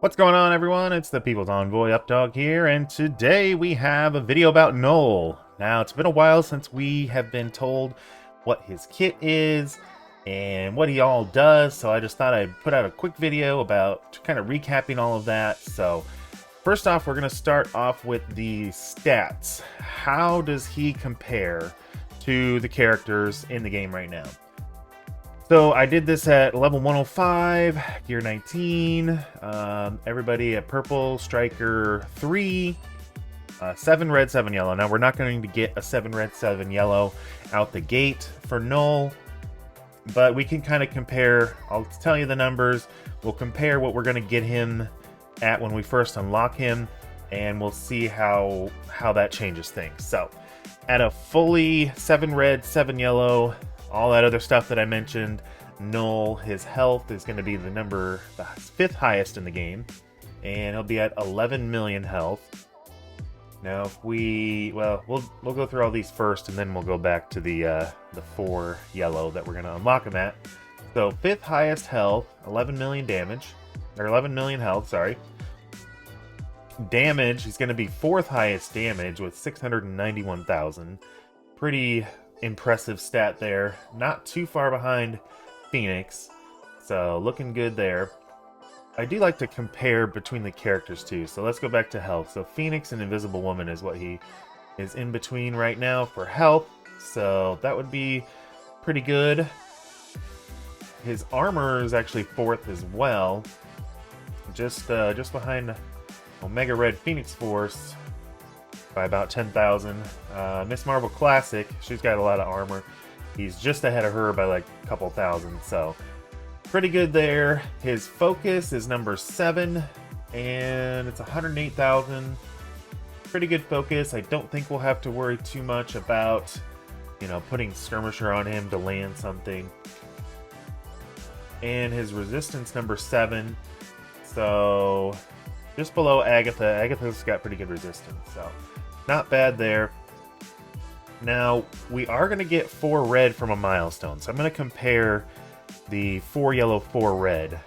What's going on, everyone? It's the People's Envoy Updog here, and today we have a video about Knull. Now, it's been a while since we have been told what his kit is and what he all does, so I just thought I'd put out a quick video about kind of recapping all of that. So, first off, we're going to start off with the stats. How does he compare to the characters in the game right now? So I did this at level 105, gear 19, everybody at purple, striker 3, 7 red, 7 yellow. Now we're not going to get a 7 red, 7 yellow out the gate for Knull, but we can kind of compare. I'll tell you the numbers. We'll compare what we're going to get him at when we first unlock him, and we'll see how that changes things. So at a fully 7 red, 7 yellow, all that other stuff that I mentioned, Knull, his health is going to be the 5th highest in the game, and he'll be at 11 million health. Now, if we'll go through all these first, and then we'll go back to the 4 yellow that we're going to unlock him at. So 5th highest health, 11 million damage, or 11 million health, sorry. Damage, he's going to be 4th highest damage with 691,000. Pretty impressive stat there. Not too far behind Phoenix, so looking good there. I do like to compare between the characters too, so let's go back to health. So Phoenix and Invisible Woman is what he is in between right now for health, so that would be pretty good. His armor is actually 4th as well, just behind Omega Red Phoenix Force by about 10,000. Miss Marvel Classic, she's got a lot of armor. He's just ahead of her by like a couple thousand, so pretty good there. His focus is number 7, and it's 108,000. Pretty good focus. I don't think we'll have to worry too much about, putting Skirmisher on him to land something. And his resistance number 7, so just below Agatha. Agatha's got pretty good resistance, so not bad there. Now, we are going to get 4 red from a milestone, so I'm going to compare the 4 yellow, 4 red.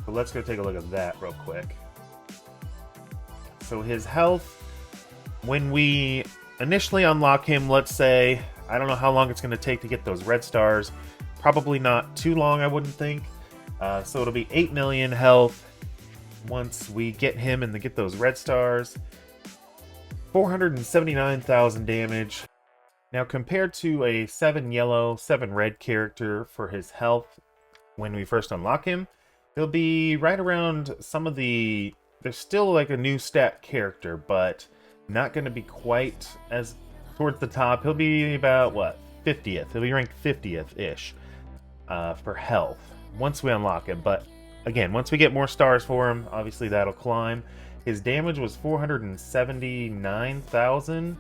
So let's go take a look at that real quick. So his health, when we initially unlock him, let's say, I don't know how long it's going to take to get those red stars. Probably not too long, I wouldn't think. So it'll be 8 million health once we get him and get those red stars. 479,000 damage. Now, compared to a 7 yellow, 7 red character for his health when we first unlock him, he'll be right around there's still like a new stat character, but not going to be quite as towards the top. He'll be about, 50th? He'll be ranked 50th-ish for health once we unlock him. But again, once we get more stars for him, obviously that'll climb. His damage was 479,000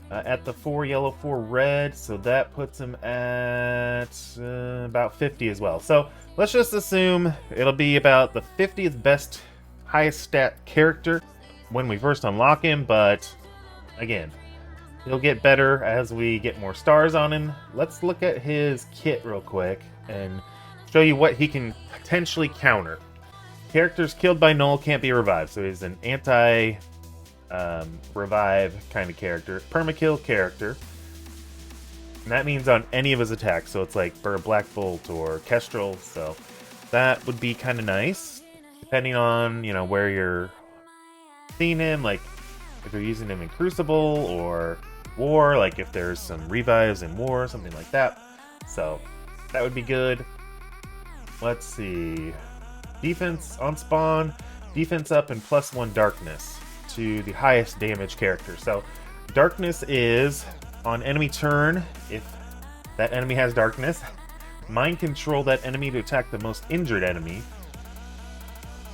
at the 4 yellow, 4 red, so that puts him at about 50 as well. So let's just assume it'll be about the 50th best, highest stat character when we first unlock him, but again, he'll get better as we get more stars on him. Let's look at his kit real quick and show you what he can potentially counter. Characters killed by Knull can't be revived, so he's an anti-revive kind of character. Permakill character. And that means on any of his attacks, so it's like for a Black Bolt or Kestrel, so that would be kind of nice. Depending on, where you're seeing him, like if you're using him in Crucible or War, like if there's some revives in War, something like that. So that would be good. Let's see. Defense on spawn, defense up, and +1 darkness to the highest damage character. So darkness is on enemy turn, if that enemy has darkness, mind control that enemy to attack the most injured enemy,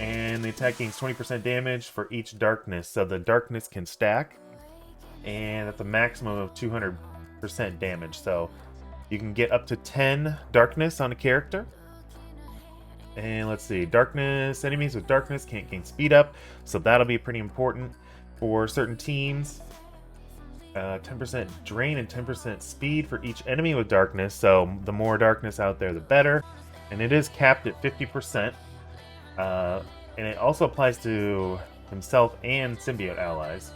and the attack gains 20% damage for each darkness, so the darkness can stack, and at the maximum of 200% damage. So you can get up to 10 darkness on a character. And let's see, darkness, enemies with darkness can't gain speed up, so that'll be pretty important for certain teams. 10% drain and 10% speed for each enemy with darkness, so the more darkness out there, the better. And it is capped at 50%. And it also applies to himself and symbiote allies.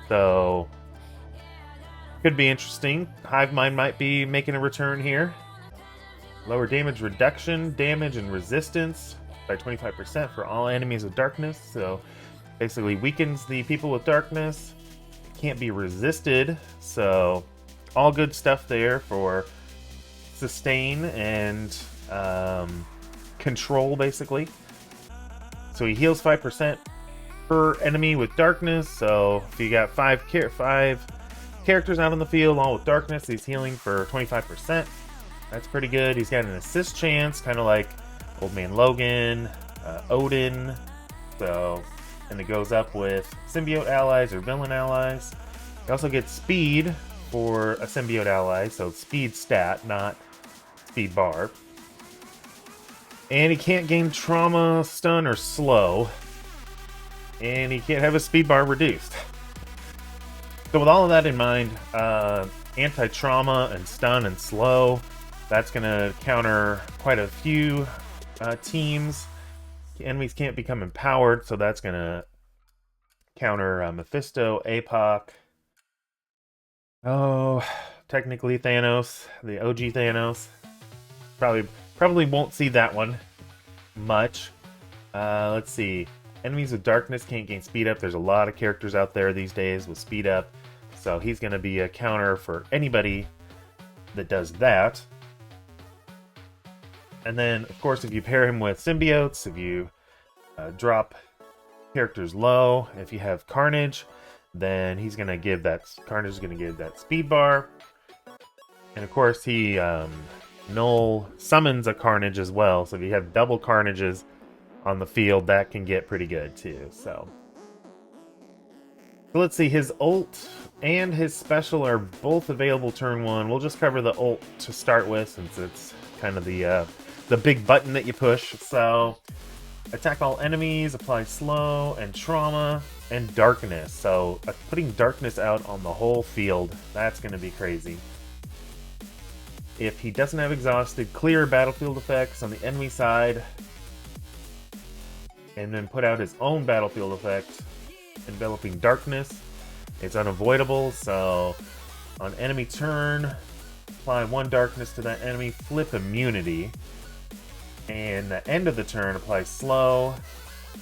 So, could be interesting. Hive Mind might be making a return here. Lower damage reduction, damage and resistance by 25% for all enemies with darkness. So, basically weakens the people with darkness. Can't be resisted. So, all good stuff there for sustain and control, basically. So he heals 5% per enemy with darkness. So if you got five characters out on the field, all with darkness, he's healing for 25%. That's pretty good. He's got an assist chance, kind of like Old Man Logan, Odin. So, and it goes up with symbiote allies or villain allies. He also gets speed for a symbiote ally, so speed stat, not speed bar. And he can't gain trauma, stun, or slow. And he can't have his speed bar reduced. So with all of that in mind, anti-trauma and stun and slow, that's going to counter quite a few teams. Enemies can't become empowered, so that's going to counter Mephisto, APOC. Oh, technically Thanos, the OG Thanos. Probably won't see that one much. Let's see. Enemies with darkness can't gain speed up. There's a lot of characters out there these days with speed up. So he's going to be a counter for anybody that does that. And then, of course, if you pair him with symbiotes, if you drop characters low, if you have Carnage, then he's going to give that... Carnage is going to give that speed bar. And, of course, he... Knull summons a Carnage as well, so if you have double Carnages on the field, that can get pretty good too. So let's see, his ult and his special are both available turn 1. We'll just cover the ult to start with, since it's kind of the big button that you push. So attack all enemies, apply slow and trauma and darkness. So putting darkness out on the whole field, that's going to be crazy. If he doesn't have exhausted, clear battlefield effects on the enemy side, and then put out his own battlefield effect, enveloping darkness. It's unavoidable, so on enemy turn, apply 1 darkness to that enemy, flip immunity, and the end of the turn, apply slow,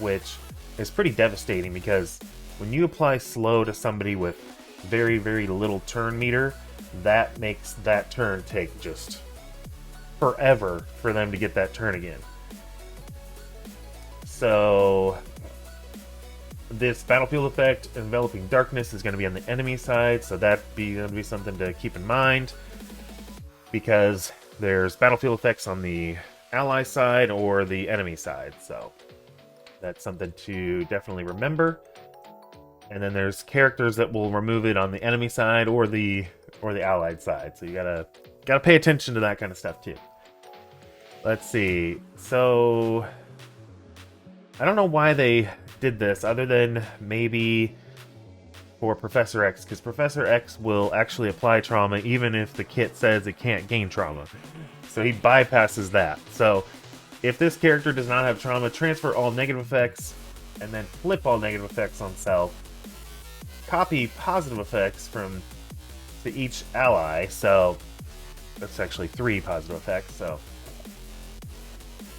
which is pretty devastating because when you apply slow to somebody with very, very little turn meter, that makes that turn take just forever for them to get that turn again. So this battlefield effect, enveloping darkness, is going to be on the enemy side, so that's going to be something to keep in mind, because there's battlefield effects on the ally side or the enemy side, so that's something to definitely remember. And then there's characters that will remove it on the enemy side or the allied side. So you gotta pay attention to that kind of stuff too. Let's see. So I don't know why they did this, other than maybe for Professor X, because Professor X will actually apply trauma even if the kit says it can't gain trauma. So he bypasses that. So if this character does not have trauma, transfer all negative effects and then flip all negative effects on self. Copy positive effects from to each ally, so that's actually 3 positive effects, so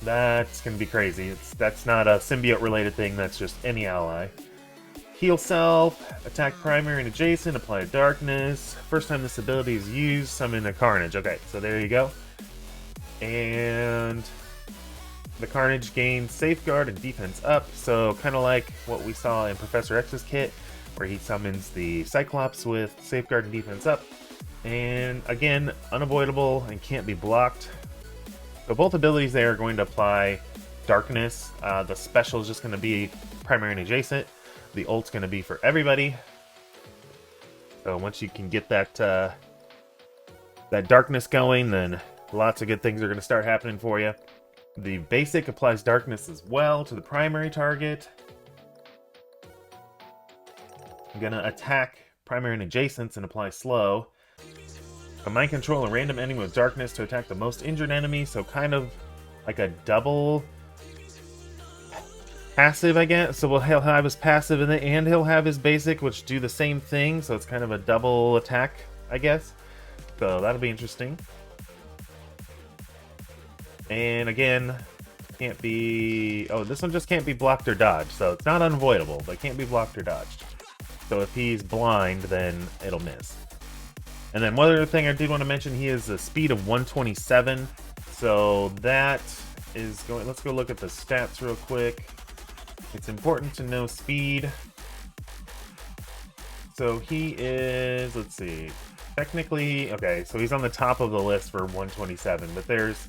that's gonna be crazy. That's not a symbiote related thing, that's just any ally. Heal self, attack primary and adjacent, apply darkness. First time this ability is used, summon a Carnage. Okay, so there you go. And the Carnage gains safeguard and defense up, so kind of like what we saw in Professor X's kit, where he summons the Cyclops with safeguard and defense up. And again, unavoidable and can't be blocked. So both abilities there are going to apply darkness. The special is just going to be primary and adjacent. The ult's going to be for everybody. So once you can get that that darkness going, then lots of good things are going to start happening for you. The basic applies darkness as well to the primary target. I'm going to attack primary and adjacents and apply slow. Combine control a random enemy with darkness to attack the most injured enemy, so kind of like a double passive, I guess. So he'll have his passive and he'll have his basic, which do the same thing. So it's kind of a double attack, I guess. So that'll be interesting. And again, can't be... Oh, this one just can't be blocked or dodged. So it's not unavoidable, but can't be blocked or dodged. So if he's blind, then it'll miss. And then one other thing I did want to mention, he has a speed of 127. So that is going... Let's go look at the stats real quick. It's important to know speed. So he is... Let's see. Technically... Okay, so he's on the top of the list for 127. But there's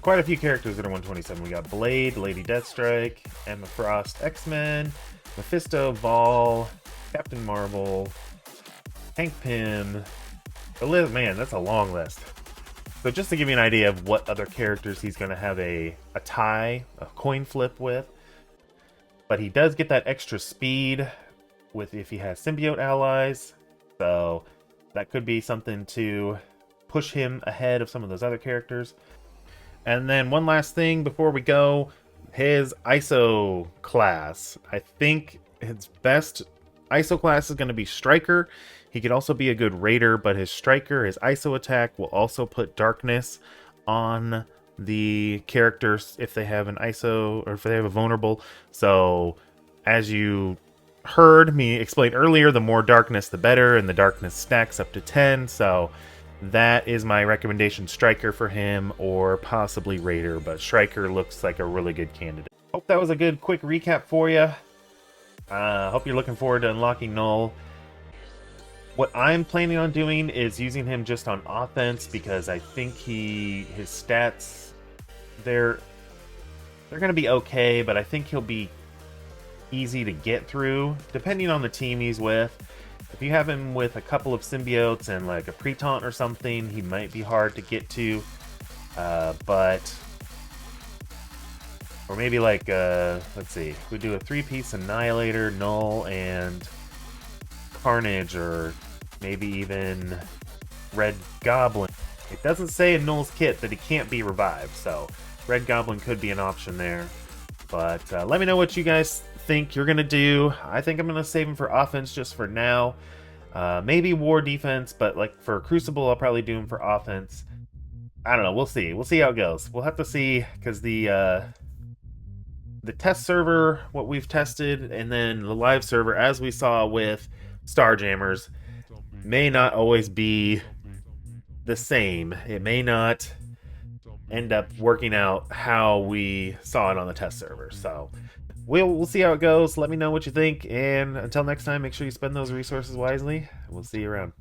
quite a few characters that are 127. We got Blade, Lady Deathstrike, Emma Frost, X-Men, Mephisto, Vol, Captain Marvel, Hank Pym. Man, that's a long list. So just to give you an idea of what other characters he's going to have a tie, a coin flip with. But he does get that extra speed with if he has symbiote allies. So that could be something to push him ahead of some of those other characters. And then one last thing before we go, his ISO class. I think his best ISO class is going to be Striker. He could also be a good Raider, but his Striker, his ISO attack, will also put darkness on the characters if they have an ISO or if they have a vulnerable. So as you heard me explain earlier, the more darkness the better, and the darkness stacks up to 10. So that is my recommendation, Striker for him, or possibly Raider, but Striker looks like a really good candidate. Hope that was a good quick recap for you. Hope you're looking forward to unlocking Knull. What I'm planning on doing is using him just on offense, because I think his stats, they're going to be okay, but I think he'll be easy to get through, depending on the team he's with. If you have him with a couple of symbiotes and like a pre-taunt or something, he might be hard to get to. Or maybe like, let's see, we do a 3-piece Annihilator, Knull, and Carnage, or maybe even Red Goblin. It doesn't say in Knull's kit that he can't be revived, so Red Goblin could be an option there. But let me know what you guys think you're going to do. I think I'm going to save him for offense just for now. Maybe war defense, but like for Crucible, I'll probably do him for offense. I don't know. We'll see. We'll see how it goes. We'll have to see, because the test server, what we've tested, and then the live server, as we saw with Starjammers, may not always be the same. It may not end up working out how we saw it on the test server. So we'll see how it goes. Let me know what you think, and until next time, make sure you spend those resources wisely. We'll see you around.